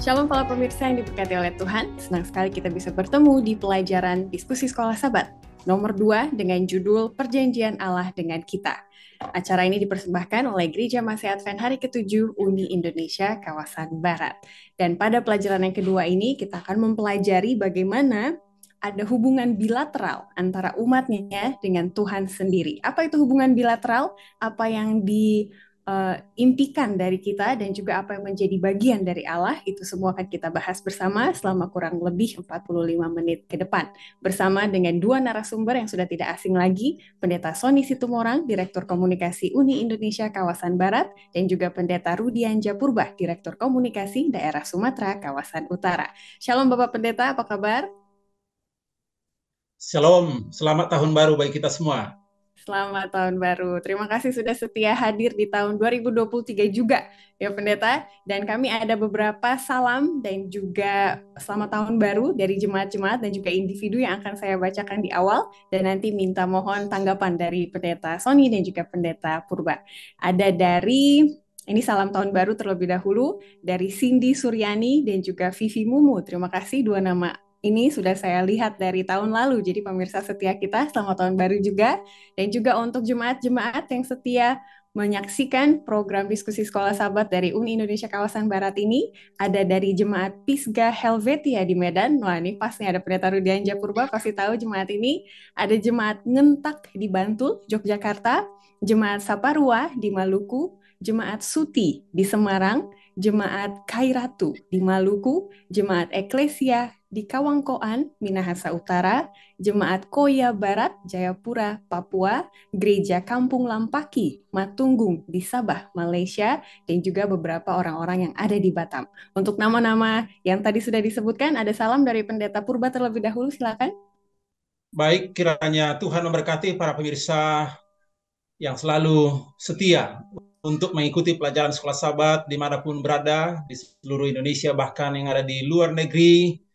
Shalom para pemirsa yang diberkati oleh Tuhan, senang sekali kita bisa bertemu di pelajaran diskusi sekolah sahabat nomor 2 dengan judul Perjanjian Allah dengan Kita. Acara ini dipersembahkan oleh Gereja Masih Advent Hari ke-7 Uni Indonesia kawasan Barat. Dan pada pelajaran yang kedua ini kita akan mempelajari bagaimana ada hubungan bilateral antara umatnya dengan Tuhan sendiri. Apa itu hubungan bilateral? Apa yang impikan dari kita dan juga apa yang menjadi bagian dari Allah, itu semua akan kita bahas bersama selama kurang lebih 45 menit ke depan bersama dengan dua narasumber yang sudah tidak asing lagi, Pendeta Sony Situmorang, Direktur Komunikasi Uni Indonesia Kawasan Barat, dan juga Pendeta Rudian Japurba, Direktur Komunikasi Daerah Sumatera Kawasan Utara. Shalom Bapak Pendeta, apa kabar? Shalom, selamat tahun baru bagi kita semua. Selamat tahun baru. Terima kasih sudah setia hadir di tahun 2023 juga ya Pendeta. Dan kami ada beberapa salam dan juga selamat tahun baru dari jemaat-jemaat dan juga individu yang akan saya bacakan di awal. Dan nanti minta mohon tanggapan dari Pendeta Sony dan juga Pendeta Purba. Ada dari, ini salam tahun baru terlebih dahulu, dari Cindy Suryani dan juga Vivi Mumu. Terima kasih dua nama ini sudah saya lihat dari tahun lalu. Jadi pemirsa setia kita, selamat tahun baru juga. Dan juga untuk jemaat-jemaat yang setia menyaksikan program diskusi sekolah sahabat dari Uni Indonesia Kawasan Barat ini, ada dari jemaat Pisga Helvetia di Medan. Wah, ini pas nih ada Pendeta Rudian Japurba, pasti tahu jemaat ini. Ada jemaat Ngentak di Bantul, Yogyakarta, jemaat Saparua di Maluku, jemaat Suti di Semarang, jemaat Kairatu di Maluku, jemaat Eklesia di Kawangkoan, Minahasa Utara, jemaat Koya Barat, Jayapura, Papua, Gereja Kampung Lampaki, Matunggung di Sabah, Malaysia, dan juga beberapa orang-orang yang ada di Batam. Untuk nama-nama yang tadi sudah disebutkan, ada salam dari Pendeta Purba terlebih dahulu, silakan. Baik, kiranya Tuhan memberkati para pemirsa yang selalu setia untuk mengikuti pelajaran sekolah sahabat dimanapun berada di seluruh Indonesia, bahkan yang ada di luar negeri.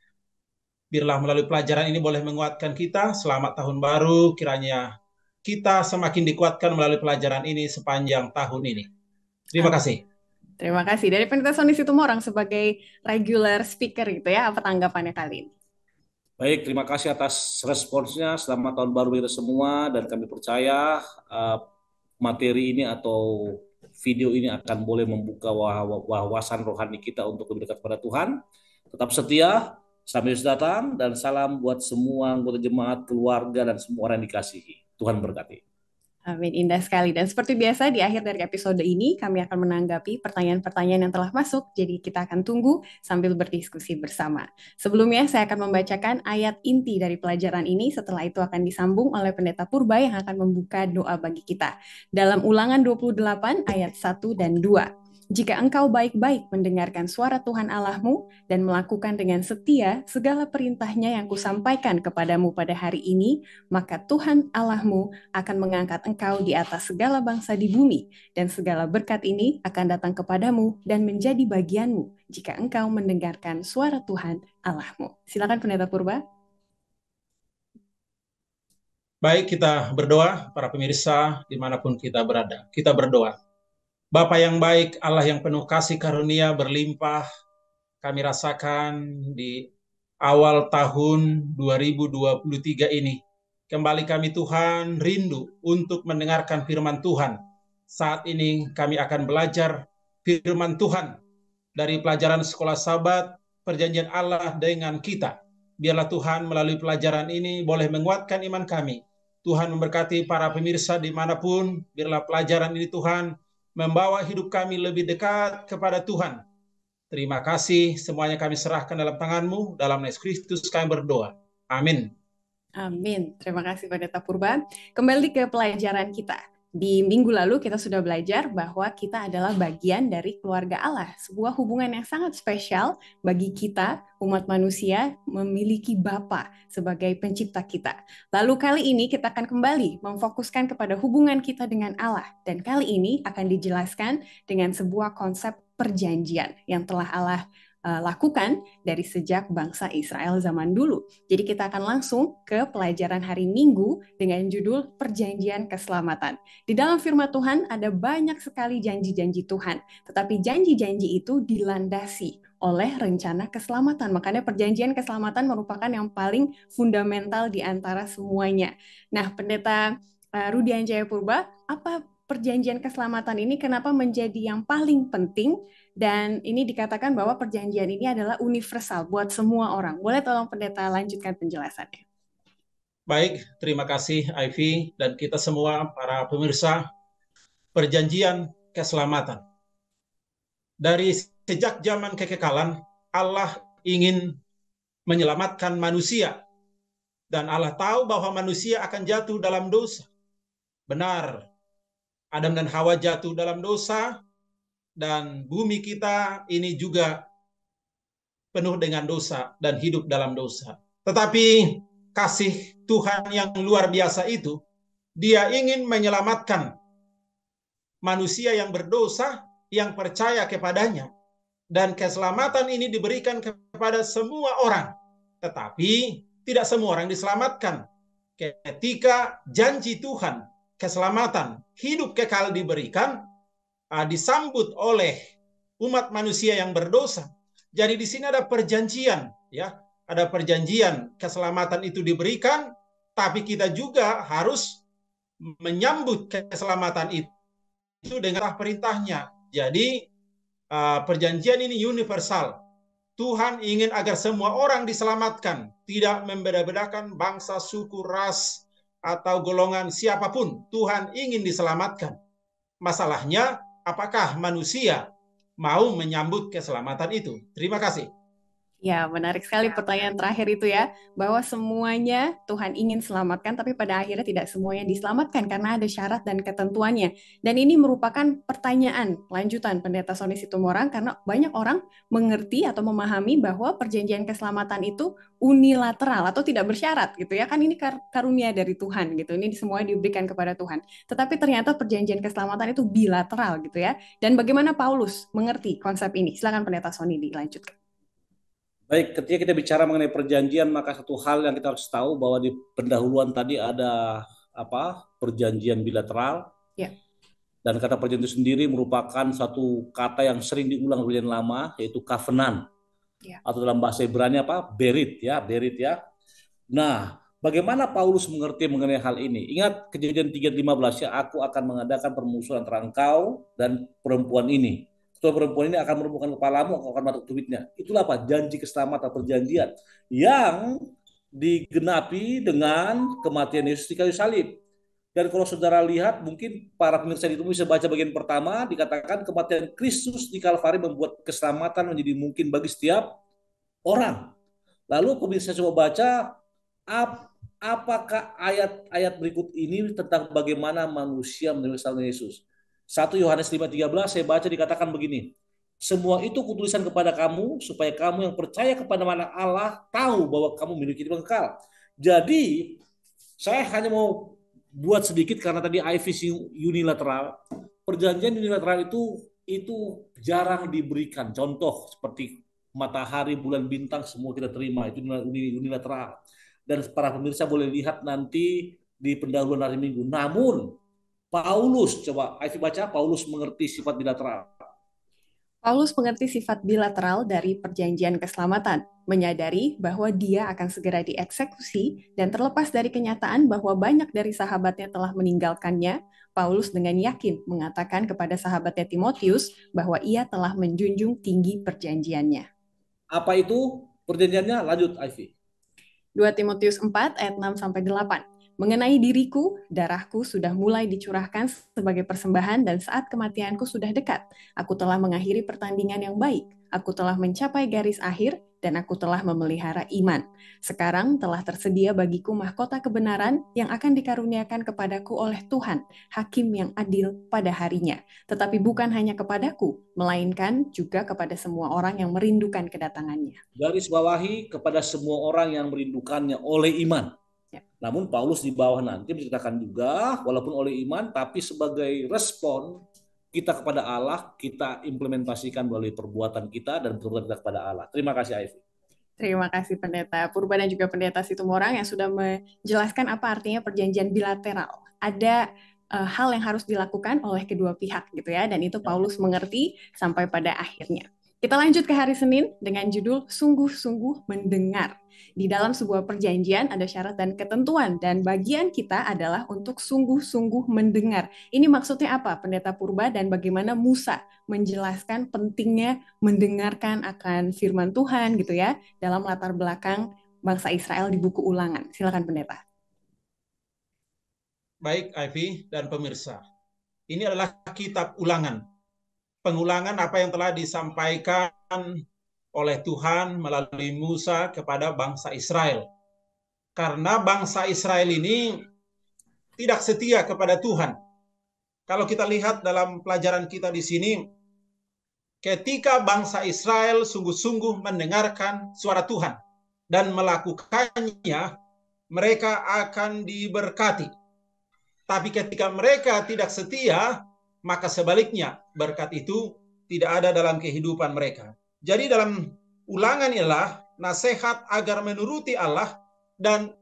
Biarlah melalui pelajaran ini boleh menguatkan kita. Selamat tahun baru, kiranya kita semakin dikuatkan melalui pelajaran ini sepanjang tahun ini. Terima kasih. Terima kasih. Dari Pendeta Sony Situmorang sebagai regular speaker gitu ya, apa tanggapannya kali ini? Baik, terima kasih atas responsnya. Selamat tahun baru kita semua dan kami percaya materi ini atau video ini akan boleh membuka wawasan rohani kita untuk lebih dekat pada Tuhan. Tetap setia, sampai datang, dan salam buat semua anggota jemaat, keluarga, dan semua orang yang dikasihi. Tuhan berkati. Amin, indah sekali. Dan seperti biasa di akhir dari episode ini kami akan menanggapi pertanyaan-pertanyaan yang telah masuk. Jadi kita akan tunggu sambil berdiskusi bersama. Sebelumnya saya akan membacakan ayat inti dari pelajaran ini. Setelah itu akan disambung oleh Pendeta Purba yang akan membuka doa bagi kita. Dalam Ulangan 28 ayat 1 dan 2. Jika engkau baik-baik mendengarkan suara Tuhan Allahmu dan melakukan dengan setia segala perintahnya yang kusampaikan kepadamu pada hari ini, maka Tuhan Allahmu akan mengangkat engkau di atas segala bangsa di bumi, dan segala berkat ini akan datang kepadamu dan menjadi bagianmu jika engkau mendengarkan suara Tuhan Allahmu. Silakan Pendeta Purba. Baik, kita berdoa, para pemirsa dimanapun kita berada. Kita berdoa. Bapa yang baik, Allah yang penuh kasih karunia berlimpah, kami rasakan di awal tahun 2023 ini. Kembali kami Tuhan rindu untuk mendengarkan firman Tuhan. Saat ini kami akan belajar firman Tuhan dari pelajaran sekolah sahabat, perjanjian Allah dengan kita. Biarlah Tuhan melalui pelajaran ini boleh menguatkan iman kami. Tuhan memberkati para pemirsa dimanapun, biarlah pelajaran ini Tuhan membawa hidup kami lebih dekat kepada Tuhan. Terima kasih, semuanya kami serahkan dalam tangan-Mu, dalam Yesus Kristus kami berdoa. Amin. Amin. Terima kasih Pendeta Purba. Kembali ke pelajaran kita. Di minggu lalu kita sudah belajar bahwa kita adalah bagian dari keluarga Allah. Sebuah hubungan yang sangat spesial bagi kita, umat manusia, memiliki Bapa sebagai pencipta kita. Lalu kali ini kita akan kembali memfokuskan kepada hubungan kita dengan Allah. Dan kali ini akan dijelaskan dengan sebuah konsep perjanjian yang telah Allah lakukan dari sejak bangsa Israel zaman dulu. Jadi kita akan langsung ke pelajaran hari Minggu dengan judul Perjanjian Keselamatan. Di dalam firman Tuhan ada banyak sekali janji-janji Tuhan, tetapi janji-janji itu dilandasi oleh rencana keselamatan. Makanya perjanjian keselamatan merupakan yang paling fundamental di antara semuanya. Nah, Pendeta Rudian Jayapurba, apa perjanjian keselamatan ini kenapa menjadi yang paling penting? Dan ini dikatakan bahwa perjanjian ini adalah universal buat semua orang. Boleh tolong Pendeta lanjutkan penjelasannya? Baik, terima kasih Ivy dan kita semua para pemirsa. Perjanjian keselamatan. Dari sejak zaman kekekalan, Allah ingin menyelamatkan manusia. Dan Allah tahu bahwa manusia akan jatuh dalam dosa. Benar, Adam dan Hawa jatuh dalam dosa, dan bumi kita ini juga penuh dengan dosa dan hidup dalam dosa. Tetapi kasih Tuhan yang luar biasa itu, Dia ingin menyelamatkan manusia yang berdosa, yang percaya kepadanya. Dan keselamatan ini diberikan kepada semua orang. Tetapi tidak semua orang diselamatkan. Ketika janji Tuhan, keselamatan, hidup kekal diberikan, disambut oleh umat manusia yang berdosa. Jadi di sini ada perjanjian, ya, ada perjanjian keselamatan itu diberikan, tapi kita juga harus menyambut keselamatan itu dengan perintahnya. Jadi perjanjian ini universal. Tuhan ingin agar semua orang diselamatkan, tidak membeda-bedakan bangsa, suku, ras, atau golongan siapapun. Tuhan ingin diselamatkan. Masalahnya, apakah manusia mau menyambut keselamatan itu? Terima kasih. Ya, menarik sekali pertanyaan terakhir itu ya, bahwa semuanya Tuhan ingin selamatkan, tapi pada akhirnya tidak semuanya diselamatkan karena ada syarat dan ketentuannya. Dan ini merupakan pertanyaan lanjutan Pendeta Sony Situmorang, karena banyak orang mengerti atau memahami bahwa perjanjian keselamatan itu unilateral atau tidak bersyarat gitu ya, kan ini karunia dari Tuhan gitu, ini semuanya diberikan kepada Tuhan. Tetapi ternyata perjanjian keselamatan itu bilateral gitu ya. Dan bagaimana Paulus mengerti konsep ini? Silakan Pendeta Sony dilanjutkan. Baik, ketika kita bicara mengenai perjanjian, maka satu hal yang kita harus tahu bahwa di pendahuluan tadi ada perjanjian bilateral. Ya. Dan kata perjanjian itu sendiri merupakan satu kata yang sering diulang perjanjian lama, yaitu covenant. Ya. Atau dalam bahasa Ibrani berit ya. Nah, bagaimana Paulus mengerti mengenai hal ini? Ingat Kejadian 3:15 ya, aku akan mengadakan permusuhan antara engkau dan perempuan ini. Perempuan ini akan meremukkan kepalamu, akan mati tumitnya. Itulah janji keselamatan, perjanjian yang digenapi dengan kematian Yesus di kayu salib. Dan kalau saudara lihat, mungkin para pemirsa itu bisa baca bagian pertama, dikatakan kematian Kristus di Kalvari membuat keselamatan menjadi mungkin bagi setiap orang. Lalu pemirsa coba baca, apakah ayat-ayat berikut ini tentang bagaimana manusia menerima keselamatan Yesus. 1 Yohanes 5:13 saya baca dikatakan begini, semua itu kutuliskan kepada kamu supaya kamu yang percaya kepada anak Allah tahu bahwa kamu memiliki hidup kekal. Jadi saya hanya mau buat sedikit karena tadi IVC unilateral. Perjanjian unilateral itu jarang diberikan. Contoh seperti matahari, bulan, bintang semua kita terima, itu unilateral. Dan para pemirsa boleh lihat nanti di pendahuluan hari Minggu. Namun Paulus, coba Ivy baca, Paulus mengerti sifat bilateral. Paulus mengerti sifat bilateral dari perjanjian keselamatan, menyadari bahwa dia akan segera dieksekusi, dan terlepas dari kenyataan bahwa banyak dari sahabatnya telah meninggalkannya, Paulus dengan yakin mengatakan kepada sahabatnya Timotius bahwa ia telah menjunjung tinggi perjanjiannya. Apa itu perjanjiannya? Lanjut, Ivy. 2 Timotius 4 ayat 6-8. Mengenai diriku, darahku sudah mulai dicurahkan sebagai persembahan dan saat kematianku sudah dekat. Aku telah mengakhiri pertandingan yang baik. Aku telah mencapai garis akhir dan aku telah memelihara iman. Sekarang telah tersedia bagiku mahkota kebenaran yang akan dikaruniakan kepadaku oleh Tuhan, Hakim yang adil pada harinya. Tetapi bukan hanya kepadaku, melainkan juga kepada semua orang yang merindukan kedatangannya. Garis bawahi kepada semua orang yang merindukannya oleh iman. Namun Paulus di bawah nanti menceritakan juga, walaupun oleh iman, tapi sebagai respon kita kepada Allah, kita implementasikan melalui perbuatan kita dan perbuatan kita kepada Allah. Terima kasih, Ivy. Terima kasih Pendeta Purba dan juga Pendeta Situmorang yang sudah menjelaskan apa artinya perjanjian bilateral. Ada hal yang harus dilakukan oleh kedua pihak gitu ya, dan itu Paulus mengerti sampai pada akhirnya. Kita lanjut ke hari Senin dengan judul Sungguh-sungguh Mendengar. Di dalam sebuah perjanjian ada syarat dan ketentuan, dan bagian kita adalah untuk sungguh-sungguh mendengar. Ini maksudnya apa, Pendeta Purba, dan bagaimana Musa menjelaskan pentingnya mendengarkan akan firman Tuhan gitu ya, dalam latar belakang bangsa Israel di buku Ulangan. Silakan Pendeta. Baik, Ivy dan pemirsa. Ini adalah kitab Ulangan. Pengulangan apa yang telah disampaikan oleh Tuhan melalui Musa kepada bangsa Israel. Karena bangsa Israel ini tidak setia kepada Tuhan. Kalau kita lihat dalam pelajaran kita di sini, ketika bangsa Israel sungguh-sungguh mendengarkan suara Tuhan dan melakukannya, mereka akan diberkati. Tapi ketika mereka tidak setia, maka sebaliknya berkat itu tidak ada dalam kehidupan mereka. Jadi dalam Ulangan ialah nasihat agar menuruti Allah, dan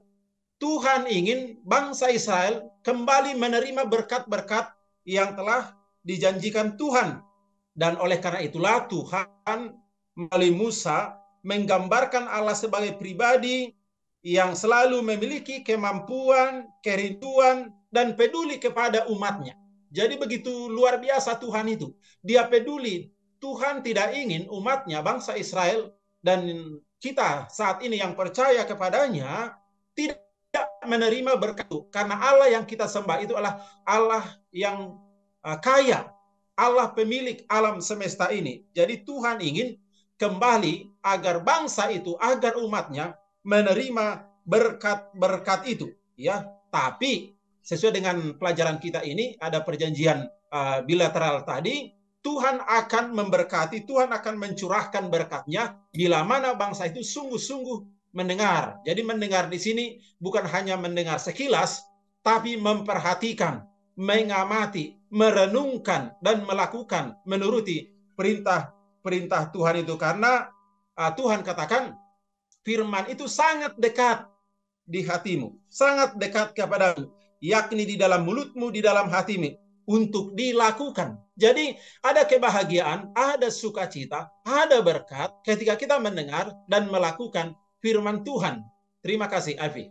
Tuhan ingin bangsa Israel kembali menerima berkat-berkat yang telah dijanjikan Tuhan. Dan oleh karena itulah Tuhan melalui Musa menggambarkan Allah sebagai pribadi yang selalu memiliki kemampuan, kerinduan, dan peduli kepada umatnya. Jadi begitu luar biasa Tuhan itu. Dia peduli. Tuhan tidak ingin umatnya, bangsa Israel, dan kita saat ini yang percaya kepadanya, tidak menerima berkat itu. Karena Allah yang kita sembah itu adalah Allah yang kaya, Allah pemilik alam semesta ini. Jadi Tuhan ingin kembali agar bangsa itu, agar umatnya menerima berkat-berkat itu. Ya, tapi sesuai dengan pelajaran kita ini, ada perjanjian bilateral tadi, Tuhan akan memberkati, Tuhan akan mencurahkan berkatnya bila mana bangsa itu sungguh-sungguh mendengar. Jadi mendengar di sini bukan hanya mendengar sekilas, tapi memperhatikan, mengamati, merenungkan, dan melakukan menuruti perintah Tuhan itu. Karena Tuhan katakan, firman itu sangat dekat di hatimu, sangat dekat kepadamu, yakni di dalam mulutmu, di dalam hatimu, untuk dilakukan. Jadi ada kebahagiaan, ada sukacita, ada berkat ketika kita mendengar dan melakukan firman Tuhan. Terima kasih, Avi.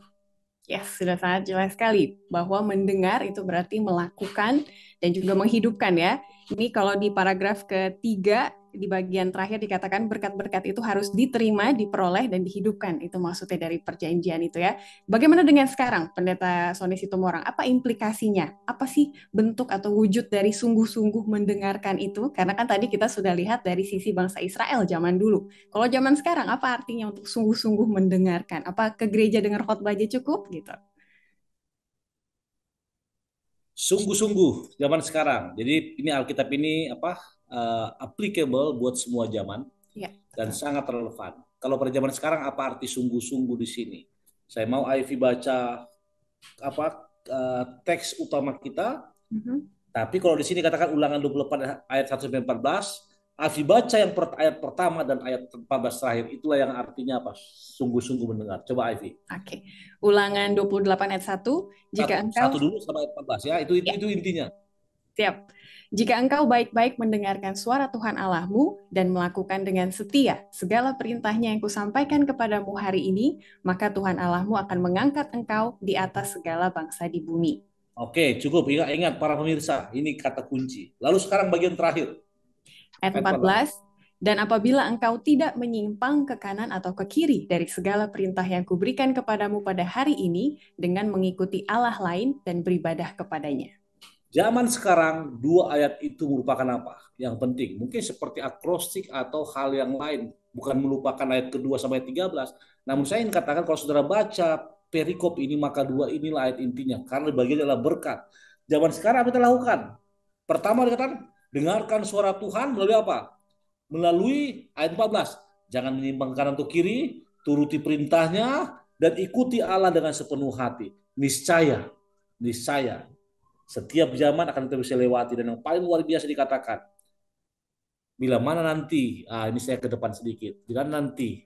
Yes, sudah sangat jelas sekali bahwa mendengar itu berarti melakukan dan juga menghidupkan ya. Ini kalau di paragraf ketiga, di bagian terakhir dikatakan berkat-berkat itu harus diterima, diperoleh, dan dihidupkan. Itu maksudnya dari perjanjian itu ya. Bagaimana dengan sekarang, Pendeta Sony Situmorang? Apa implikasinya? Apa sih bentuk atau wujud dari sungguh-sungguh mendengarkan itu? Karena kan tadi kita sudah lihat dari sisi bangsa Israel zaman dulu. Kalau zaman sekarang, apa artinya untuk sungguh-sungguh mendengarkan? Apa ke gereja dengar khotbah aja cukup gitu? Sungguh-sungguh zaman sekarang. Jadi ini Alkitab ini applicable buat semua zaman Ya. dan sangat relevan. Kalau pada zaman sekarang apa arti sungguh-sungguh di sini? Saya mau Ivy baca teks utama kita. Tapi kalau di sini katakan Ulangan 24 ayat 1 sampai 14, Ivy baca yang ayat pertama dan ayat 14 terakhir, itulah yang artinya apa? Sungguh-sungguh mendengar. Coba Ivy. Oke. Ulangan 28 ayat 1, jika engkau satu dulu sama ayat 14 ya, itu intinya. Siap. Jika engkau baik-baik mendengarkan suara Tuhan Allahmu dan melakukan dengan setia segala perintahnya yang kusampaikan kepadamu hari ini, maka Tuhan Allahmu akan mengangkat engkau di atas segala bangsa di bumi. Oke, cukup. Ingat para pemirsa, ini kata kunci. Lalu sekarang bagian terakhir. Ayat 14, dan apabila engkau tidak menyimpang ke kanan atau ke kiri dari segala perintah yang kuberikan kepadamu pada hari ini dengan mengikuti Allah lain dan beribadah kepadanya. Zaman sekarang, dua ayat itu merupakan apa? Yang penting. Mungkin seperti akrostik atau hal yang lain. Bukan melupakan ayat kedua sampai 13. Namun saya ingin katakan kalau saudara baca perikop ini, maka dua inilah ayat intinya. Karena bagian adalah berkat. Zaman sekarang apa kita lakukan? Pertama dikatakan, dengarkan suara Tuhan melalui apa? Melalui ayat 14. Jangan menyimpang kanan atau kiri, turuti perintahnya, dan ikuti Allah dengan sepenuh hati. Niscaya Setiap zaman akan kita bisa lewati, dan yang paling luar biasa dikatakan, bila mana nanti, ini saya ke depan sedikit, bila nanti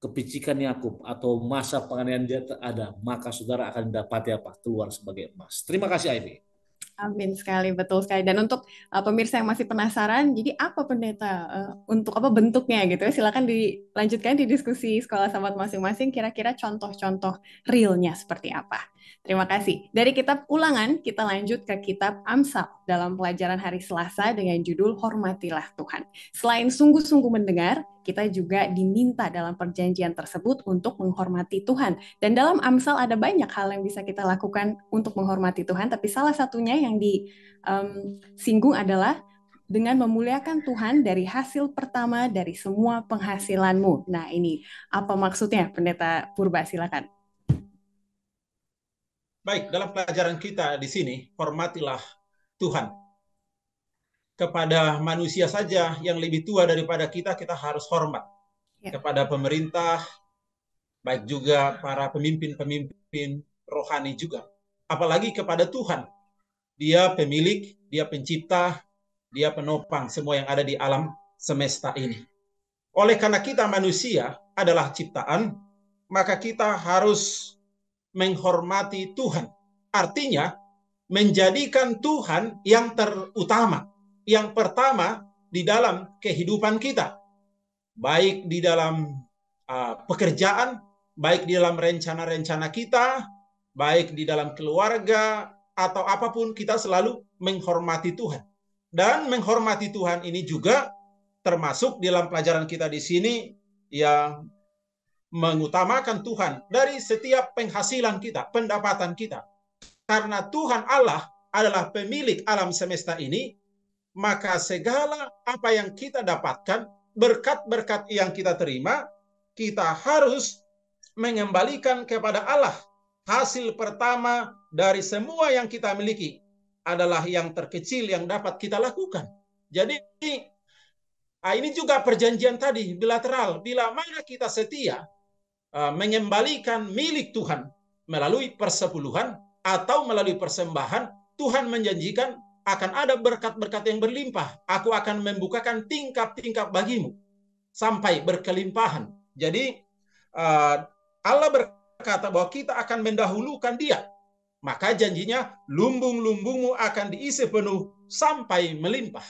kepicikan Yakub atau masa penganiayaan dia ada, maka saudara akan dapati apa? Keluar sebagai emas. Terima kasih Aini. Amin sekali, betul sekali. Dan untuk pemirsa yang masih penasaran, jadi apa pendeta, untuk apa bentuknya gitu ya? Silakan dilanjutkan di diskusi sekolah sahabat masing-masing. Kira-kira contoh-contoh realnya seperti apa? Terima kasih. Dari kitab Ulangan, kita lanjut ke kitab Amsal dalam pelajaran hari Selasa dengan judul Hormatilah Tuhan. Selain sungguh-sungguh mendengar, kita juga diminta dalam perjanjian tersebut untuk menghormati Tuhan. Dan dalam Amsal ada banyak hal yang bisa kita lakukan untuk menghormati Tuhan, tapi salah satunya yang disinggung adalah dengan memuliakan Tuhan dari hasil pertama dari semua penghasilanmu. Nah, ini apa maksudnya, Pendeta Purba? Silakan. Baik, dalam pelajaran kita di sini, hormatilah Tuhan. Kepada manusia saja yang lebih tua daripada kita, kita harus hormat. Ya. Kepada pemerintah, baik juga para pemimpin-pemimpin rohani juga. Apalagi kepada Tuhan. Dia pemilik, dia pencipta, dia penopang semua yang ada di alam semesta ini. Oleh karena kita manusia adalah ciptaan, maka kita harus menghormati Tuhan. Artinya, menjadikan Tuhan yang terutama, yang pertama di dalam kehidupan kita. Baik di dalam pekerjaan, baik di dalam rencana-rencana kita, baik di dalam keluarga, atau apapun, kita selalu menghormati Tuhan. Dan menghormati Tuhan ini juga termasuk dalam pelajaran kita di sini, yang mengutamakan Tuhan dari setiap penghasilan kita, pendapatan kita. Karena Tuhan Allah adalah pemilik alam semesta ini, maka segala apa yang kita dapatkan, berkat-berkat yang kita terima, kita harus mengembalikan kepada Allah. Hasil pertama dari semua yang kita miliki adalah yang terkecil yang dapat kita lakukan. Jadi ini juga perjanjian tadi, bilateral. Bila mana kita setia mengembalikan milik Tuhan melalui persepuluhan atau melalui persembahan, Tuhan menjanjikan akan ada berkat-berkat yang berlimpah. Aku akan membukakan tingkap-tingkap bagimu sampai berkelimpahan. Jadi Allah berkata bahwa kita akan mendahulukan Dia. Maka janjinya, lumbung-lumbungmu akan diisi penuh sampai melimpah.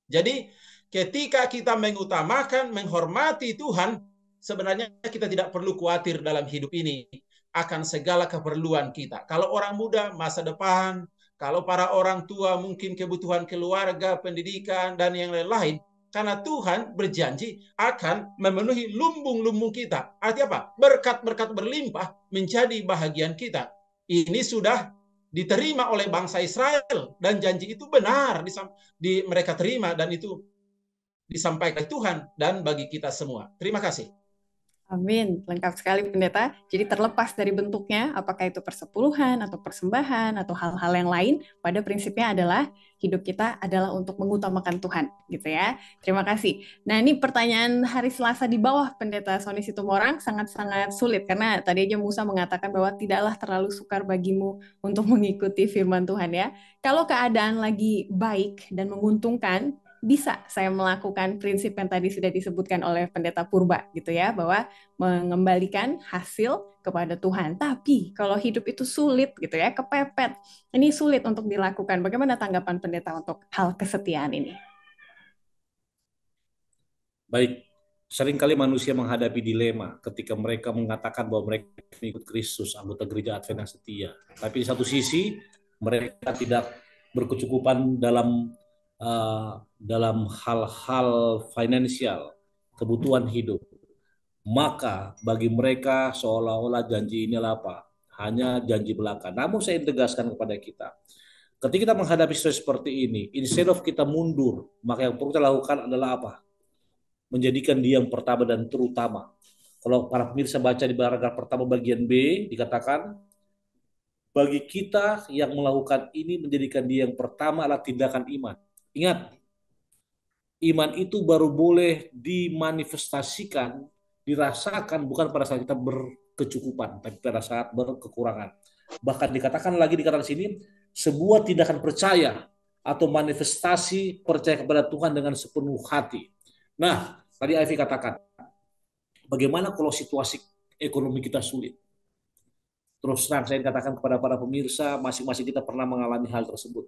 Jadi ketika kita mengutamakan, menghormati Tuhan, sebenarnya kita tidak perlu khawatir dalam hidup ini akan segala keperluan kita. Kalau orang muda, masa depan. Kalau para orang tua, mungkin kebutuhan keluarga, pendidikan, dan yang lain-lain. Karena Tuhan berjanji akan memenuhi lumbung-lumbung kita. Artinya apa? Berkat-berkat berlimpah menjadi bahagian kita. Ini sudah diterima oleh bangsa Israel. Dan janji itu benar mereka terima. Dan itu disampaikan Tuhan dan bagi kita semua. Terima kasih. Amin, lengkap sekali Pendeta. Jadi terlepas dari bentuknya, apakah itu persepuluhan atau persembahan atau hal-hal yang lain, pada prinsipnya adalah hidup kita adalah untuk mengutamakan Tuhan, gitu ya. Terima kasih. Nah, ini pertanyaan hari Selasa di bawah Pendeta Sony Situmorang sangat-sangat sulit, karena tadi aja Musa mengatakan bahwa tidaklah terlalu sukar bagimu untuk mengikuti firman Tuhan ya. Kalau keadaan lagi baik dan menguntungkan, bisa saya melakukan prinsip yang tadi sudah disebutkan oleh Pendeta Purba gitu ya, bahwa mengembalikan hasil kepada Tuhan. Tapi kalau hidup itu sulit gitu ya, kepepet, ini sulit untuk dilakukan. Bagaimana tanggapan Pendeta untuk hal kesetiaan ini? Baik, seringkali manusia menghadapi dilema ketika mereka mengatakan bahwa mereka mengikut Kristus, anggota gereja Advent yang setia. Tapi di satu sisi mereka tidak berkecukupan dalam hal-hal finansial, kebutuhan hidup. Maka bagi mereka seolah-olah janji ini apa? Hanya janji belaka. Namun saya tegaskan kepada kita, ketika kita menghadapi situasi seperti ini, instead of kita mundur, maka yang perlu kita lakukan adalah apa? Menjadikan Dia yang pertama dan terutama. Kalau para pemirsa baca di paragraf pertama bagian B, dikatakan, bagi kita yang melakukan ini, menjadikan Dia yang pertama adalah tindakan iman. Ingat, iman itu baru boleh dimanifestasikan, dirasakan bukan pada saat kita berkecukupan, tapi pada saat berkekurangan. Bahkan dikatakan di sini, sebuah tindakan percaya atau manifestasi percaya kepada Tuhan dengan sepenuh hati. Nah, tadi Ivy katakan, bagaimana kalau situasi ekonomi kita sulit? Terus terang saya katakan kepada para pemirsa, masing-masing kita pernah mengalami hal tersebut.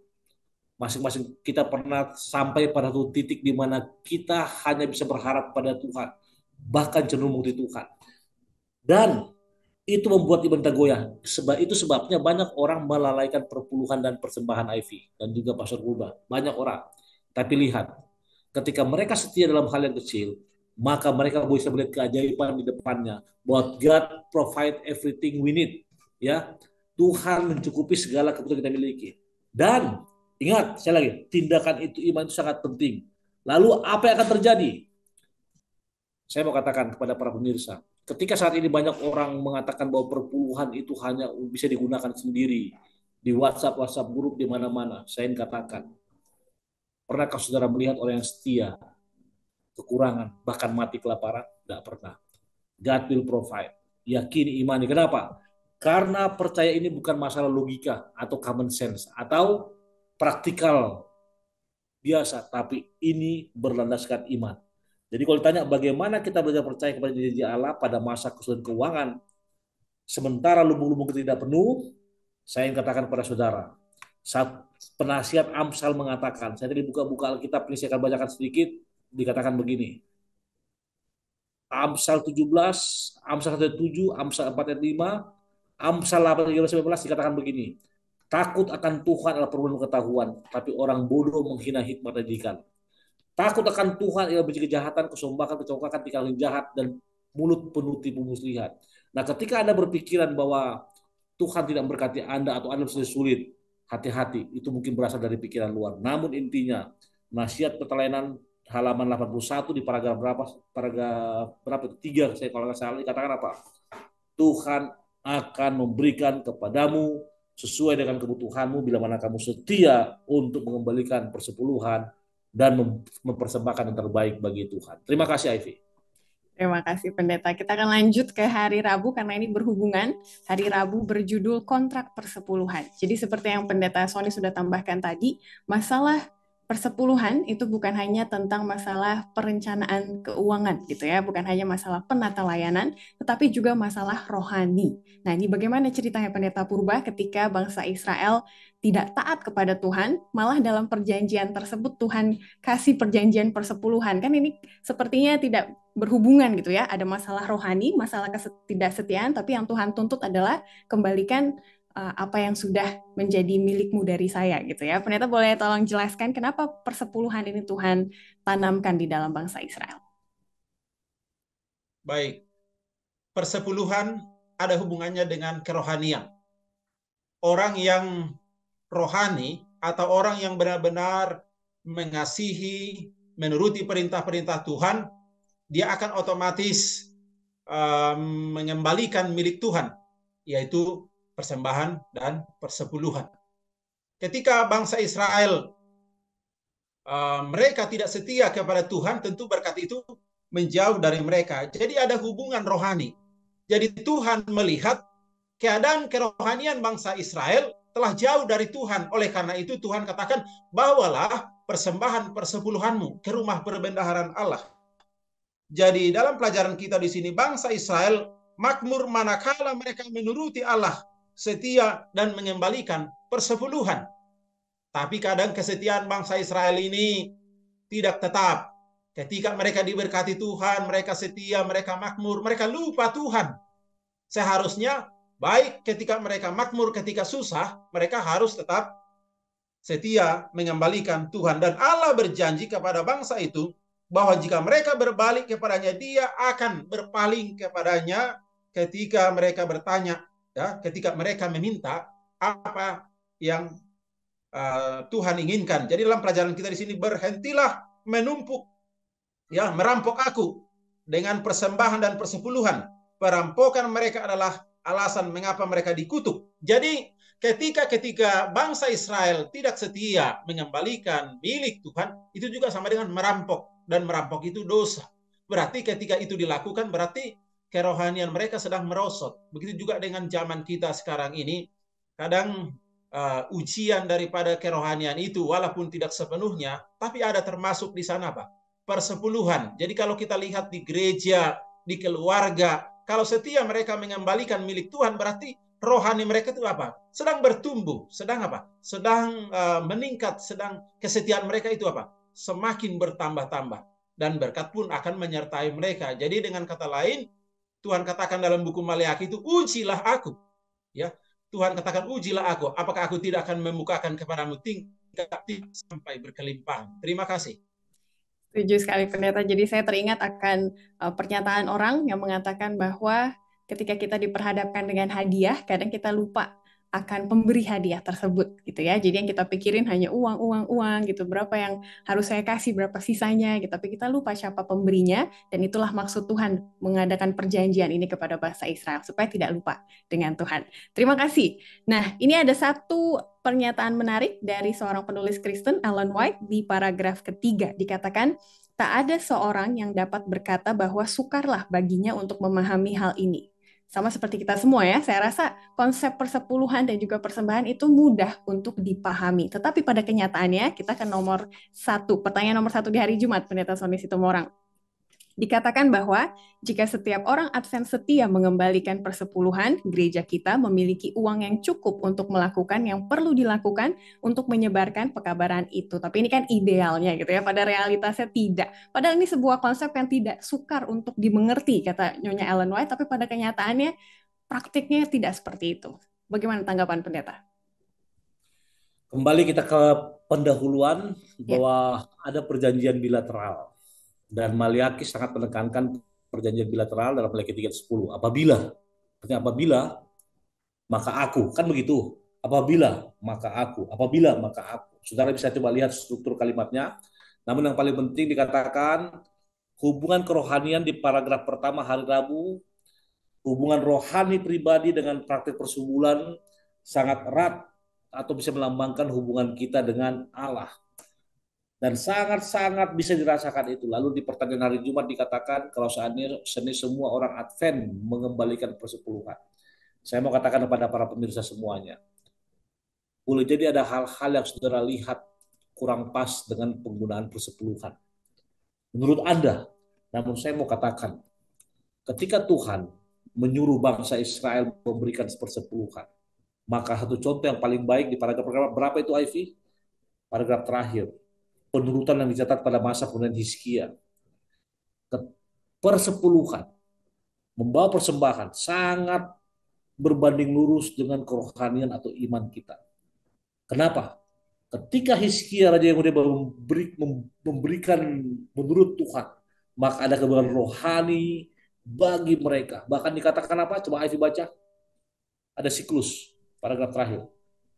Masing-masing kita pernah sampai pada satu titik di mana kita hanya bisa berharap pada Tuhan, bahkan cenderung mengikuti Tuhan. Dan itu membuat iman kita goyah. Itu sebabnya banyak orang melalaikan perpuluhan dan persembahan Ivy dan juga Pastor Kulba. Banyak orang. Tapi lihat, ketika mereka setia dalam hal yang kecil, maka mereka bisa melihat keajaiban di depannya. Bahwa God provide everything we need. Ya, Tuhan mencukupi segala kebutuhan kita miliki. Dan ingat, sekali lagi, tindakan itu iman itu sangat penting. Lalu apa yang akan terjadi? Saya mau katakan kepada para pemirsa, ketika saat ini banyak orang mengatakan bahwa perpuluhan itu hanya bisa digunakan sendiri di WhatsApp grup di mana-mana, saya ingin katakan, pernahkah saudara melihat orang yang setia kekurangan bahkan mati kelaparan? Tidak pernah. God will provide. Yakini, imani. Kenapa? Karena percaya ini bukan masalah logika atau common sense atau praktikal biasa, tapi ini berlandaskan iman. Jadi kalau ditanya bagaimana kita belajar percaya kepada janji Allah pada masa kesulitan keuangan, sementara lubung-lubung kita tidak penuh, saya ingin katakan kepada saudara, saat penasihat Amsal mengatakan, saya tadi buka-buka Alkitab, ini saya akan bacakan sedikit, dikatakan begini, Amsal 17, Amsal 7, Amsal 4 ayat 5, Amsal 8 ayat 19 dikatakan begini, takut akan Tuhan adalah perbuatan pengetahuan, tapi orang bodoh menghina hikmat dan didikan. Takut akan Tuhan ialah benci kejahatan, kesombongan, kecongkakan, tingkah laku jahat, dan mulut penuh tipu muslihat. Nah, ketika Anda berpikiran bahwa Tuhan tidak memberkati Anda atau Anda sudah sulit, hati-hati, itu mungkin berasal dari pikiran luar. Namun intinya, nasihat pertelayanan halaman 81 di paragraf berapa? Paragraf berapa? 3 saya kalau nggak salah dikatakan apa? Tuhan akan memberikan kepadamu sesuai dengan kebutuhanmu bila mana kamu setia untuk mengembalikan persepuluhan dan mempersembahkan yang terbaik bagi Tuhan. Terima kasih, Ivy. Terima kasih, Pendeta. Kita akan lanjut ke hari Rabu karena ini berhubungan. Hari Rabu berjudul kontrak persepuluhan. Jadi seperti yang Pendeta Sony sudah tambahkan tadi, masalah persepuluhan itu bukan hanya tentang masalah perencanaan keuangan gitu ya, bukan hanya masalah penata layanan, tetapi juga masalah rohani. Nah, ini bagaimana ceritanya Pendeta Purba ketika bangsa Israel tidak taat kepada Tuhan, malah dalam perjanjian tersebut Tuhan kasih perjanjian persepuluhan. Kan ini sepertinya tidak berhubungan gitu ya, ada masalah rohani, masalah ketidaksetiaan, tapi yang Tuhan tuntut adalah kembalikan apa yang sudah menjadi milikmu dari saya gitu ya. Pendeta boleh tolong jelaskan kenapa persepuluhan ini Tuhan tanamkan di dalam bangsa Israel? Baik, persepuluhan ada hubungannya dengan kerohanian. Orang yang rohani atau orang yang benar-benar mengasihi, menuruti perintah-perintah Tuhan, dia akan otomatis mengembalikan milik Tuhan, yaitu persembahan dan persepuluhan. Ketika bangsa Israel mereka tidak setia kepada Tuhan, tentu berkat itu menjauh dari mereka. Jadi ada hubungan rohani. Jadi Tuhan melihat keadaan kerohanian bangsa Israel telah jauh dari Tuhan. Oleh karena itu Tuhan katakan, bawalah persembahan persepuluhanmu ke rumah perbendaharaan Allah. Jadi dalam pelajaran kita di sini, bangsa Israel makmur manakala mereka menuruti Allah, setia dan mengembalikan persepuluhan. Tapi kadang kesetiaan bangsa Israel ini tidak tetap. Ketika mereka diberkati Tuhan, mereka setia, mereka makmur, mereka lupa Tuhan. Seharusnya baik ketika mereka makmur, ketika susah, mereka harus tetap setia mengembalikan Tuhan. Dan Allah berjanji kepada bangsa itu, bahwa jika mereka berbalik kepadanya, dia akan berpaling kepadanya ketika mereka bertanya, ya, ketika mereka meminta apa yang Tuhan inginkan. Jadi dalam pelajaran kita di sini, berhentilah menumpuk, ya, merampok aku dengan persembahan dan persepuluhan. Perampokan mereka adalah alasan mengapa mereka dikutuk. Jadi ketika bangsa Israel tidak setia mengembalikan milik Tuhan, itu juga sama dengan merampok. Dan merampok itu dosa. Berarti ketika itu dilakukan, berarti kerohanian mereka sedang merosot. Begitu juga dengan zaman kita sekarang ini. Kadang ujian daripada kerohanian itu, walaupun tidak sepenuhnya, tapi ada termasuk di sana apa? Persepuluhan. Jadi kalau kita lihat di gereja, di keluarga, kalau setia mereka mengembalikan milik Tuhan, berarti rohani mereka itu apa? Sedang bertumbuh, sedang apa? Sedang meningkat, sedang kesetiaan mereka itu apa? Semakin bertambah-tambah. Dan berkat pun akan menyertai mereka. Jadi dengan kata lain, Tuhan katakan dalam buku Maleakhi itu, ujilah aku. Ya, Tuhan katakan, ujilah aku. Apakah aku tidak akan memukakan kepadamu tingkat sampai berkelimpahan. Terima kasih. Setuju sekali pendeta. Jadi saya teringat akan pernyataan orang yang mengatakan bahwa ketika kita diperhadapkan dengan hadiah, kadang kita lupa akan pemberi hadiah tersebut gitu ya. Jadi yang kita pikirin hanya uang, uang, uang gitu. Berapa yang harus saya kasih, berapa sisanya gitu. Tapi kita lupa siapa pemberinya, dan itulah maksud Tuhan mengadakan perjanjian ini kepada bangsa Israel supaya tidak lupa dengan Tuhan. Terima kasih. Nah, ini ada satu pernyataan menarik dari seorang penulis Kristen, Ellen White, di paragraf ketiga. Dikatakan, tak ada seorang yang dapat berkata bahwa sukarlah baginya untuk memahami hal ini. Sama seperti kita semua ya, saya rasa konsep persepuluhan dan juga persembahan itu mudah untuk dipahami. Tetapi pada kenyataannya, kita ke nomor satu. Pertanyaan nomor satu di hari Jumat, Pendeta Sony Situmorang. Dikatakan bahwa jika setiap orang Advent setia mengembalikan persepuluhan, gereja kita memiliki uang yang cukup untuk melakukan yang perlu dilakukan untuk menyebarkan pekabaran itu. Tapi ini kan idealnya gitu ya, pada realitasnya tidak. Padahal ini sebuah konsep yang tidak sukar untuk dimengerti, kata Nyonya Ellen White, tapi pada kenyataannya praktiknya tidak seperti itu. Bagaimana tanggapan pendeta? Kembali kita ke pendahuluan Ya. bahwa ada perjanjian bilateral. Dan Maleakhi sangat menekankan perjanjian bilateral dalam Maleakhi 3:10. Apabila, maka aku. Kan begitu. Apabila, maka aku. Apabila, maka aku. Saudara bisa coba lihat struktur kalimatnya. Namun yang paling penting dikatakan hubungan kerohanian di paragraf pertama hari Rabu, hubungan rohani pribadi dengan praktik persumbulan sangat erat atau bisa melambangkan hubungan kita dengan Allah. Dan sangat-sangat bisa dirasakan itu. Lalu di pertanyaan hari Jumat dikatakan kalau seandainya semua orang Advent mengembalikan persepuluhan. Saya mau katakan kepada para pemirsa semuanya, boleh jadi ada hal-hal yang saudara lihat kurang pas dengan penggunaan persepuluhan. Menurut Anda, namun saya mau katakan, ketika Tuhan menyuruh bangsa Israel memberikan persepuluhan, maka satu contoh yang paling baik di paragraf berapa itu, Ivy? Paragraf terakhir. Penurutan yang dicatat pada masa pemerintahan Hizkia. Persepuluhan, membawa persembahan, sangat berbanding lurus dengan kerohanian atau iman kita. Kenapa? Ketika Hizkia Raja Yehuda memberikan menurut Tuhan, maka ada kebenaran rohani bagi mereka. Bahkan dikatakan apa? Coba Ivy baca. Ada siklus, paragraf terakhir.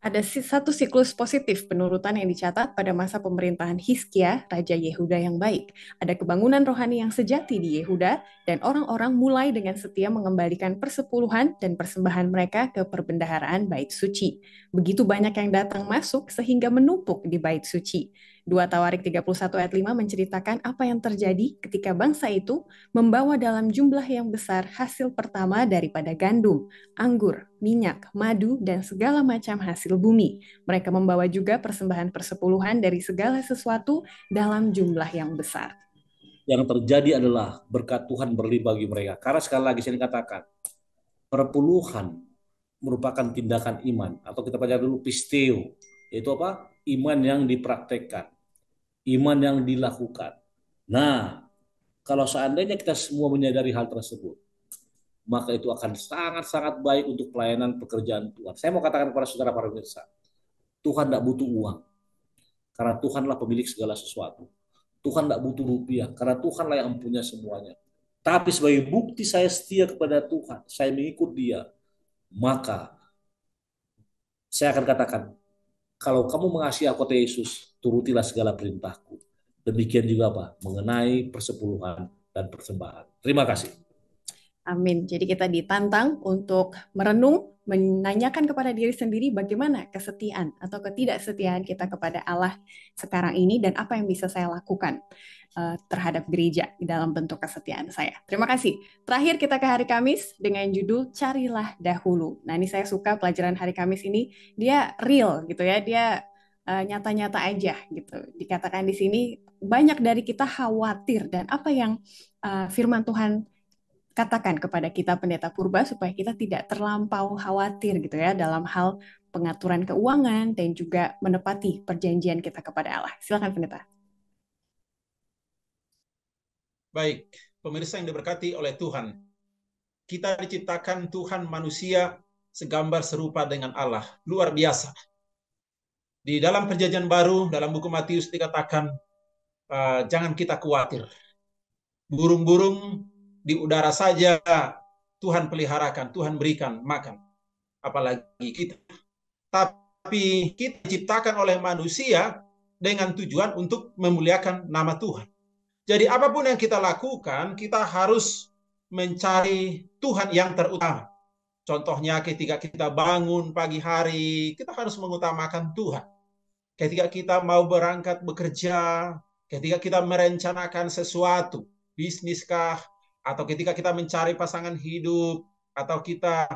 Ada satu siklus positif penurutan yang dicatat pada masa pemerintahan Hizkia, Raja Yehuda yang baik. Ada kebangunan rohani yang sejati di Yehuda, dan orang-orang mulai dengan setia mengembalikan persepuluhan dan persembahan mereka ke perbendaharaan bait suci. Begitu banyak yang datang masuk sehingga menumpuk di bait suci. 2 Tawarik 31 ayat 5 menceritakan apa yang terjadi ketika bangsa itu membawa dalam jumlah yang besar hasil pertama daripada gandum, anggur, minyak, madu, dan segala macam hasil bumi. Mereka membawa juga persembahan persepuluhan dari segala sesuatu dalam jumlah yang besar. Yang terjadi adalah berkat Tuhan berlimpah bagi mereka. Karena sekali lagi saya katakan, perpuluhan merupakan tindakan iman. Atau kita baca dulu pisteo. Yaitu apa? Iman yang dipraktekkan. Iman yang dilakukan. Nah, kalau seandainya kita semua menyadari hal tersebut, maka itu akan sangat-sangat baik untuk pelayanan pekerjaan Tuhan. Saya mau katakan kepada saudara para pemirsa, Tuhan tidak butuh uang, karena Tuhanlah pemilik segala sesuatu. Tuhan tidak butuh rupiah, karena Tuhanlah yang punya semuanya. Tapi sebagai bukti saya setia kepada Tuhan, saya mengikut Dia, maka saya akan katakan, kalau kamu mengasihi aku kata Yesus, turutilah segala perintahku. Demikian juga apa? Mengenai persepuluhan dan persembahan. Terima kasih. Amin. Jadi kita ditantang untuk merenung, menanyakan kepada diri sendiri bagaimana kesetiaan atau ketidaksetiaan kita kepada Allah sekarang ini dan apa yang bisa saya lakukan terhadap gereja di dalam bentuk kesetiaan saya. Terima kasih. Terakhir kita ke hari Kamis dengan judul Carilah Dahulu. Nah, ini saya suka pelajaran hari Kamis ini, dia real gitu ya, dia nyata-nyata aja gitu. Dikatakan di sini banyak dari kita khawatir dan apa yang firman Tuhan katakan kepada kita pendeta purba supaya kita tidak terlampau khawatir gitu ya dalam hal pengaturan keuangan dan juga menepati perjanjian kita kepada Allah. Silakan pendeta. Baik, pemirsa yang diberkati oleh Tuhan. Kita diciptakan Tuhan manusia segambar serupa dengan Allah. Luar biasa. Di dalam perjanjian baru, dalam buku Matius dikatakan, jangan kita khawatir. Burung-burung di udara saja Tuhan peliharakan, Tuhan berikan makan. Apalagi kita. Tapi kita diciptakan oleh manusia dengan tujuan untuk memuliakan nama Tuhan. Jadi apapun yang kita lakukan, kita harus mencari Tuhan yang terutama. Contohnya ketika kita bangun pagi hari, kita harus mengutamakan Tuhan. Ketika kita mau berangkat bekerja, ketika kita merencanakan sesuatu, bisniskah, atau ketika kita mencari pasangan hidup, atau kita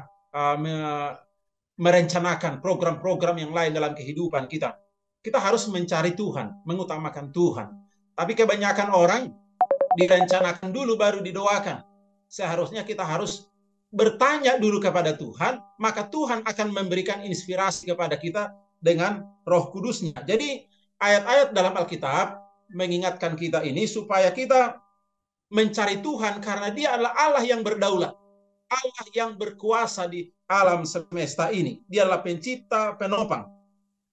merencanakan program-program yang lain dalam kehidupan kita, kita harus mencari Tuhan, mengutamakan Tuhan. Tapi kebanyakan orang direncanakan dulu baru didoakan. Seharusnya kita harus bertanya dulu kepada Tuhan, maka Tuhan akan memberikan inspirasi kepada kita dengan Roh Kudusnya. Jadi ayat-ayat dalam Alkitab mengingatkan kita ini supaya kita mencari Tuhan karena Dia adalah Allah yang berdaulat, Allah yang berkuasa di alam semesta ini. Dia adalah pencipta, penopang.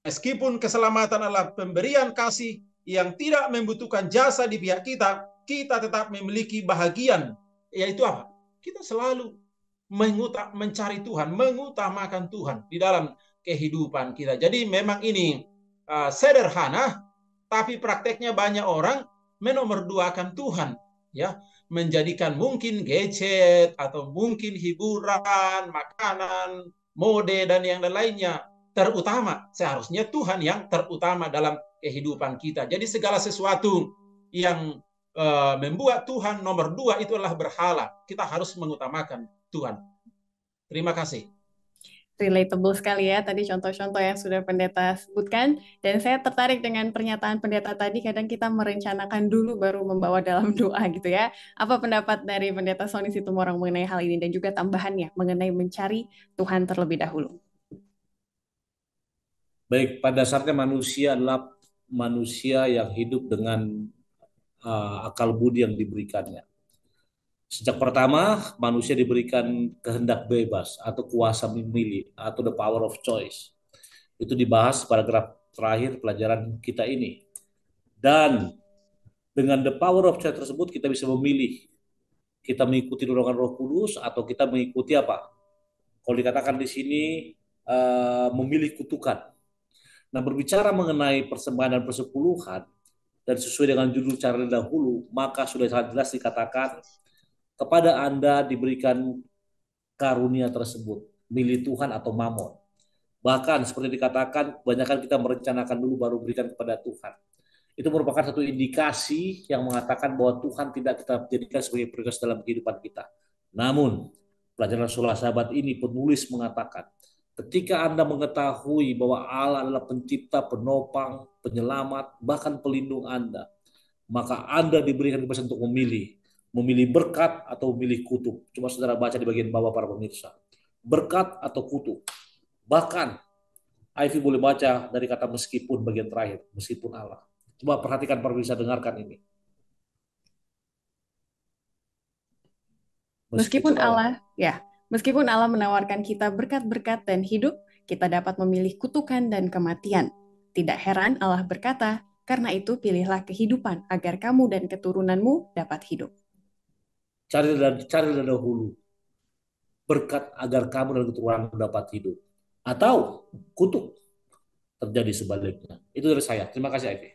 Meskipun keselamatan adalah pemberian kasih yang tidak membutuhkan jasa di pihak kita, kita tetap memiliki bahagian, yaitu apa? Kita selalu mencari Tuhan, mengutamakan Tuhan di dalam kehidupan kita. Jadi memang ini sederhana, tapi prakteknya banyak orang menomorduakan Tuhan, ya, menjadikan mungkin gadget atau mungkin hiburan, makanan, mode dan yang lainnya terutama. Seharusnya Tuhan yang terutama dalam kehidupan kita. Jadi segala sesuatu yang membuat Tuhan nomor 2 itu adalah berhala. Kita harus mengutamakan Tuhan. Terima kasih. Relatable sekali ya tadi contoh-contoh yang sudah pendeta sebutkan. Dan saya tertarik dengan pernyataan pendeta tadi, kadang kita merencanakan dulu baru membawa dalam doa gitu ya. Apa pendapat dari pendeta Sony Situmorang mengenai hal ini dan juga tambahannya mengenai mencari Tuhan terlebih dahulu? Baik, pada dasarnya manusia adalah manusia yang hidup dengan akal budi yang diberikannya. Sejak pertama, manusia diberikan kehendak bebas atau kuasa memilih atau the power of choice. Itu dibahas pada graf terakhir pelajaran kita ini. Dan dengan the power of choice tersebut kita bisa memilih. Kita mengikuti dorongan Roh Kudus atau kita mengikuti apa? Kalau dikatakan di sini memilih kutukan. Nah, berbicara mengenai persembahan dan persepuluhan dan sesuai dengan judul cara dahulu, maka sudah sangat jelas dikatakan kepada Anda diberikan karunia tersebut, milih Tuhan atau mamon. Bahkan seperti dikatakan, kebanyakan kita merencanakan dulu baru berikan kepada Tuhan. Itu merupakan satu indikasi yang mengatakan bahwa Tuhan tidak kita jadikan sebagai prioritas dalam kehidupan kita. Namun, pelajaran Sola Sabat ini penulis mengatakan, ketika Anda mengetahui bahwa Allah adalah pencipta, penopang, penyelamat, bahkan pelindung Anda, maka Anda diberikan kebebasan untuk memilih berkat atau memilih kutuk. Coba saudara baca di bagian bawah para pemirsa. Berkat atau kutuk. Bahkan Ivy boleh baca dari kata meskipun bagian terakhir, meskipun Allah. Coba perhatikan para pemirsa, dengarkan ini. Meskipun Allah, ya, meskipun Allah menawarkan kita berkat-berkat dan hidup, kita dapat memilih kutukan dan kematian. Tidak heran Allah berkata, karena itu pilihlah kehidupan agar kamu dan keturunanmu dapat hidup. Carilah dahulu berkat agar kamu dan keturunan dapat hidup. Atau kutuk terjadi sebaliknya. Itu dari saya. Terima kasih, Ivy.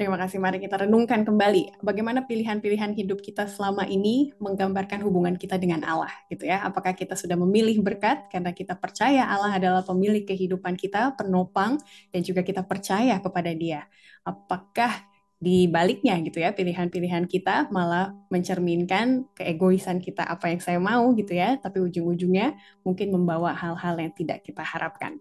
Terima kasih. Mari kita renungkan kembali bagaimana pilihan-pilihan hidup kita selama ini menggambarkan hubungan kita dengan Allah, gitu ya. Apakah kita sudah memilih berkat karena kita percaya Allah adalah pemilik kehidupan kita, penopang, dan juga kita percaya kepada Dia. Apakah di baliknya gitu ya, pilihan-pilihan kita malah mencerminkan keegoisan kita, apa yang saya mau gitu ya, tapi ujung-ujungnya mungkin membawa hal-hal yang tidak kita harapkan.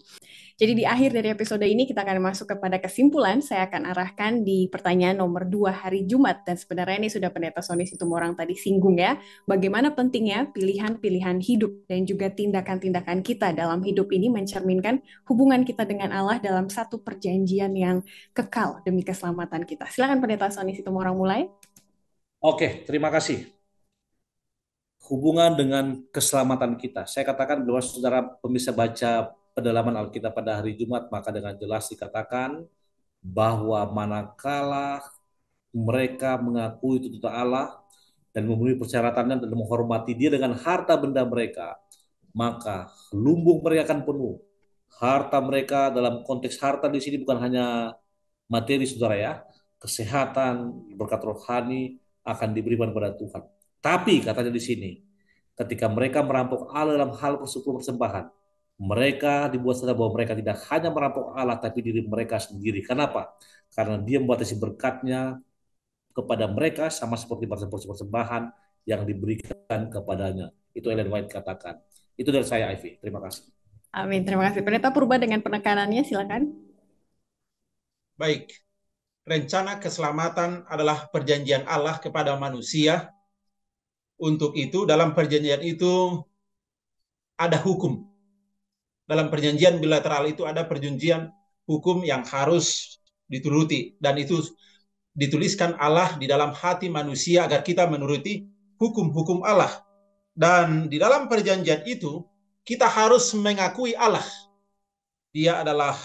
Jadi di akhir dari episode ini kita akan masuk kepada kesimpulan. Saya akan arahkan di pertanyaan nomor 2 hari Jumat. Dan sebenarnya ini sudah Pendeta Sony Situmorang tadi singgung ya. Bagaimana pentingnya pilihan-pilihan hidup dan juga tindakan-tindakan kita dalam hidup ini mencerminkan hubungan kita dengan Allah dalam satu perjanjian yang kekal demi keselamatan kita. Silakan Pendeta Sony Situmorang mulai. Oke, terima kasih. Hubungan dengan keselamatan kita. Saya katakan bahwa saudara pemirsa baca pendalaman Alkitab pada hari Jumat, maka dengan jelas dikatakan bahwa manakala mereka mengakui tuntunan Allah dan memenuhi persyaratannya dan menghormati Dia dengan harta benda mereka, maka lumbung mereka akan penuh. Harta mereka dalam konteks harta di sini bukan hanya materi saudara ya, kesehatan, berkat rohani akan diberikan kepada Tuhan. Tapi katanya di sini, ketika mereka merampok Allah dalam hal persembahan, mereka dibuat sadar bahwa mereka tidak hanya merampok Allah, tapi diri mereka sendiri. Kenapa? Karena Dia membatasi berkatnya kepada mereka sama seperti persembahan yang diberikan kepadanya. Itu Ellen White katakan. Itu dari saya, Ivy. Terima kasih. Amin. Terima kasih. Pendeta Purba dengan penekanannya, silakan. Baik, rencana keselamatan adalah perjanjian Allah kepada manusia. Untuk itu, dalam perjanjian itu ada hukum. Dalam perjanjian bilateral itu ada perjanjian hukum yang harus dituruti. Dan itu dituliskan Allah di dalam hati manusia agar kita menuruti hukum-hukum Allah. Dan di dalam perjanjian itu, kita harus mengakui Allah. Dia adalah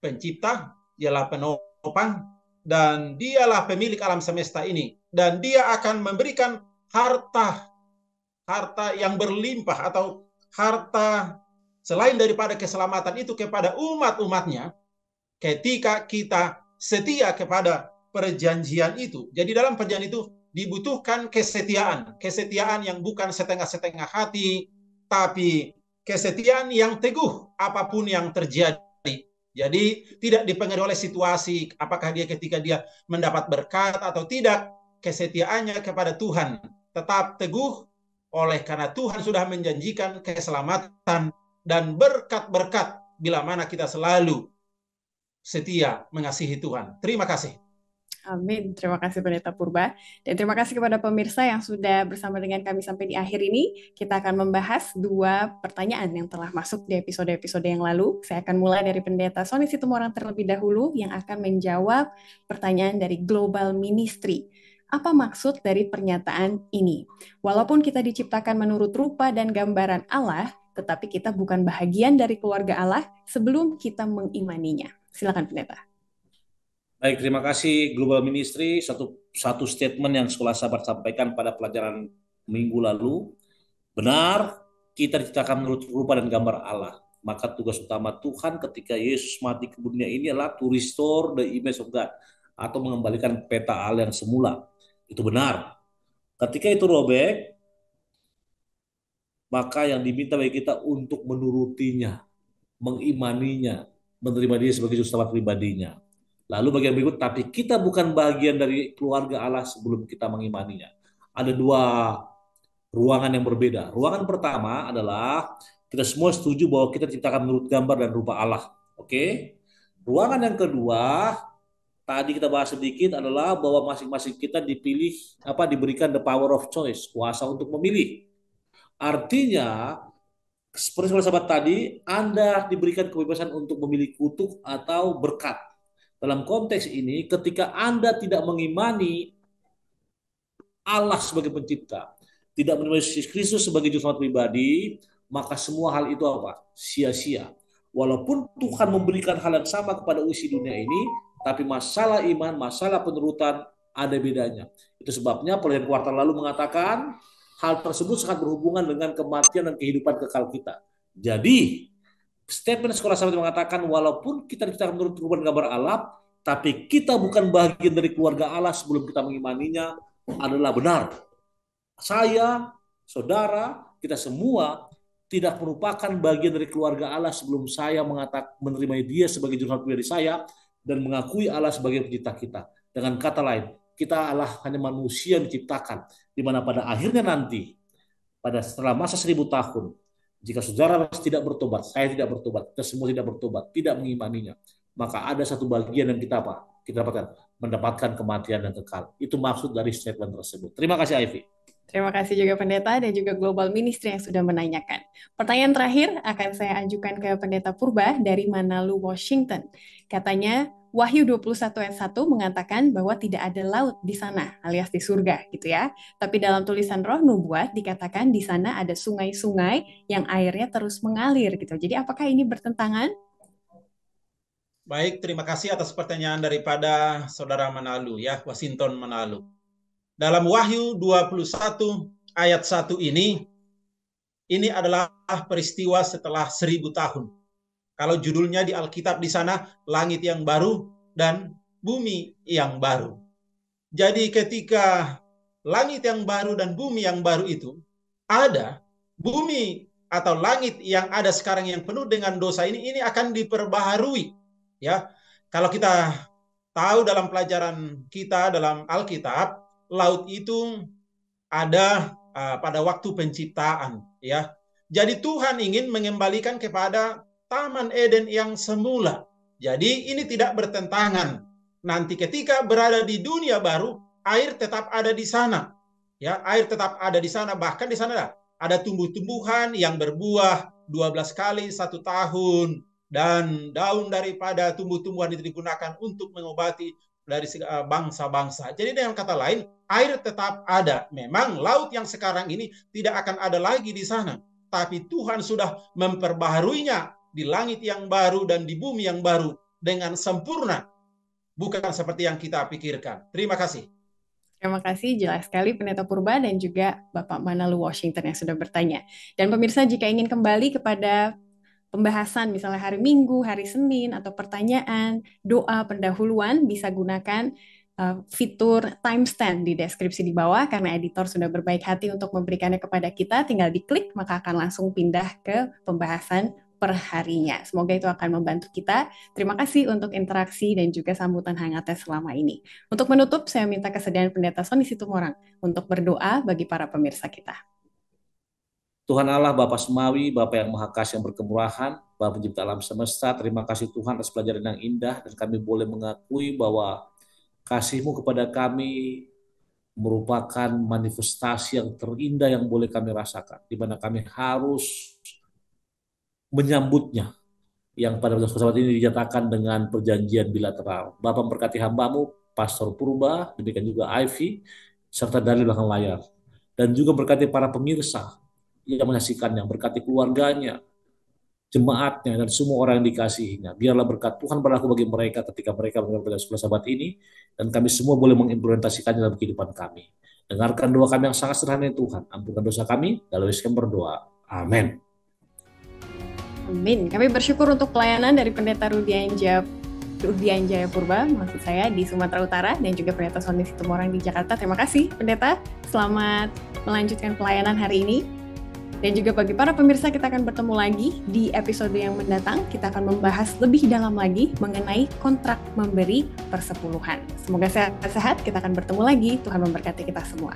pencipta, dialah penopang, dan dialah pemilik alam semesta ini. Dan dia akan memberikan harta yang berlimpah atau harta selain daripada keselamatan itu kepada umat-umatnya ketika kita setia kepada perjanjian itu. Jadi dalam perjanjian itu dibutuhkan kesetiaan yang bukan setengah-setengah hati, tapi kesetiaan yang teguh apapun yang terjadi. Jadi tidak dipengaruhi oleh situasi, apakah dia ketika dia mendapat berkat atau tidak, kesetiaannya kepada Tuhan tetap teguh oleh karena Tuhan sudah menjanjikan keselamatan dan berkat-berkat bila mana kita selalu setia mengasihi Tuhan. Terima kasih. Amin. Terima kasih Pendeta Purba. Dan terima kasih kepada pemirsa yang sudah bersama dengan kami sampai di akhir ini. Kita akan membahas 2 pertanyaan yang telah masuk di episode-episode yang lalu. Saya akan mulai dari Pendeta Sony Situmorang terlebih dahulu yang akan menjawab pertanyaan dari Global Ministry. Apa maksud dari pernyataan ini? Walaupun kita diciptakan menurut rupa dan gambaran Allah, tetapi kita bukan bahagian dari keluarga Allah sebelum kita mengimaninya. Silakan Pendeta. Baik, terima kasih Global Ministry. Satu statement yang Sekolah Sahabat sampaikan pada pelajaran minggu lalu. Benar, kita diciptakan menurut rupa dan gambar Allah. Maka tugas utama Tuhan ketika Yesus mati ke dunia ini adalah to restore the image of God, atau mengembalikan peta Allah yang semula. Itu benar. Ketika itu robek, maka yang diminta bagi kita untuk menurutinya, mengimaninya, menerima dia sebagai juru selamat pribadinya. Lalu bagian berikut, tapi kita bukan bagian dari keluarga Allah sebelum kita mengimaninya. Ada 2 ruangan yang berbeda. Ruangan pertama adalah kita semua setuju bahwa kita diciptakan menurut gambar dan rupa Allah. Oke? Ruangan yang kedua, tadi kita bahas sedikit adalah bahwa masing-masing kita diberikan the power of choice, kuasa untuk memilih. Artinya, seperti sahabat tadi, Anda diberikan kebebasan untuk memilih kutuk atau berkat. Dalam konteks ini, ketika Anda tidak mengimani Allah sebagai pencipta, tidak menerima Yesus Kristus sebagai juru selamat pribadi, maka semua hal itu apa? Sia-sia. Walaupun Tuhan memberikan hal yang sama kepada usi dunia ini, tapi masalah iman, masalah penurutan ada bedanya. Itu sebabnya perjanjian kuartal lalu mengatakan hal tersebut sangat berhubungan dengan kematian dan kehidupan kekal kita. Jadi, statement Sekolah Sahabat mengatakan walaupun kita diciptakan menurut rupa dan gambar Allah, tapi kita bukan bagian dari keluarga Allah sebelum kita mengimaninya adalah benar. Saya, saudara, kita semua tidak merupakan bagian dari keluarga Allah sebelum saya menerima dia sebagai juru pribadi saya dan mengakui Allah sebagai pencipta kita. Dengan kata lain, kita Allah hanya manusia yang diciptakan, di mana pada akhirnya nanti, setelah masa 1000 tahun, jika saudara tidak bertobat, saya tidak bertobat, kita semua tidak bertobat, tidak mengimaninya, maka ada satu bagian yang kita dapatkan, mendapatkan kematian yang kekal. Itu maksud dari statement tersebut. Terima kasih, Ivy. Terima kasih juga Pendeta dan juga Global Ministry yang sudah menanyakan. Pertanyaan terakhir akan saya ajukan ke Pendeta Purba dari Manalu, Washington. Katanya, Wahyu 21 ayat 1 mengatakan bahwa tidak ada laut di sana, alias di surga gitu ya. Tapi dalam tulisan Roh Nubuat dikatakan di sana ada sungai-sungai yang airnya terus mengalir gitu. Jadi apakah ini bertentangan? Baik, terima kasih atas pertanyaan daripada Saudara Manalu ya, Washington Manalu. Dalam Wahyu 21 ayat 1 ini adalah peristiwa setelah 1000 tahun. Kalau judulnya di Alkitab di sana, langit yang baru dan bumi yang baru. Jadi ketika langit yang baru dan bumi yang baru itu ada, bumi atau langit yang ada sekarang yang penuh dengan dosa ini akan diperbaharui. Ya, kalau kita tahu dalam pelajaran kita dalam Alkitab, laut itu ada pada waktu penciptaan, ya. Jadi Tuhan ingin mengembalikan kepada Taman Eden yang semula. Jadi ini tidak bertentangan. Nanti ketika berada di dunia baru, air tetap ada di sana. Ya, air tetap ada di sana. Bahkan di sana ada tumbuh-tumbuhan yang berbuah 12 kali 1 tahun. Dan daun daripada tumbuh-tumbuhan itu digunakan untuk mengobati dari bangsa-bangsa. Jadi dengan kata lain, air tetap ada. Memang laut yang sekarang ini tidak akan ada lagi di sana. Tapi Tuhan sudah memperbaharuinya di langit yang baru dan di bumi yang baru dengan sempurna. Bukan seperti yang kita pikirkan. Terima kasih. Terima kasih, jelas sekali Pendeta Purba dan juga Bapak Manalu Washington yang sudah bertanya. Dan pemirsa, jika ingin kembali kepada pembahasan misalnya hari Minggu, hari Senin, atau pertanyaan, doa, pendahuluan, bisa gunakan fitur timestamp di deskripsi di bawah, karena editor sudah berbaik hati untuk memberikannya kepada kita, tinggal diklik, maka akan langsung pindah ke pembahasan perharinya. Semoga itu akan membantu kita. Terima kasih untuk interaksi dan juga sambutan hangatnya selama ini. Untuk menutup, saya minta kesediaan Pendeta Sony Situmorang untuk berdoa bagi para pemirsa kita. Tuhan Allah, Bapa Semawi, Bapa yang Maha Kasih yang berkemurahan, Bapa Pencipta alam semesta, terima kasih Tuhan atas pelajaran yang indah, dan kami boleh mengakui bahwa kasih-Mu kepada kami merupakan manifestasi yang terindah yang boleh kami rasakan, di mana kami harus menyambutnya, yang pada saat ini dinyatakan dengan perjanjian bilateral. Bapa memberkati hamba-Mu, Pastor Purba, demikian juga Ivy, serta dari belakang layar. Dan juga berkati para pemirsa yang menyaksikannya, berkati keluarganya, jemaatnya, dan semua orang yang dikasihinya. Biarlah berkat Tuhan berlaku bagi mereka ketika mereka mendengar sekolah sahabat ini, dan kami semua boleh mengimplementasikannya dalam kehidupan kami. Dengarkan doa kami yang sangat sederhana Tuhan. Ampunkan dosa kami, lalu kami berdoa. Amin. Amin. Kami bersyukur untuk pelayanan dari Pendeta Rudian Jaya Purba, maksud saya, di Sumatera Utara, dan juga Pendeta Sony Situmorang di Jakarta. Terima kasih, Pendeta. Selamat melanjutkan pelayanan hari ini. Dan juga bagi para pemirsa, kita akan bertemu lagi di episode yang mendatang. Kita akan membahas lebih dalam lagi mengenai kontrak memberi persepuluhan. Semoga sehat-sehat, kita akan bertemu lagi. Tuhan memberkati kita semua.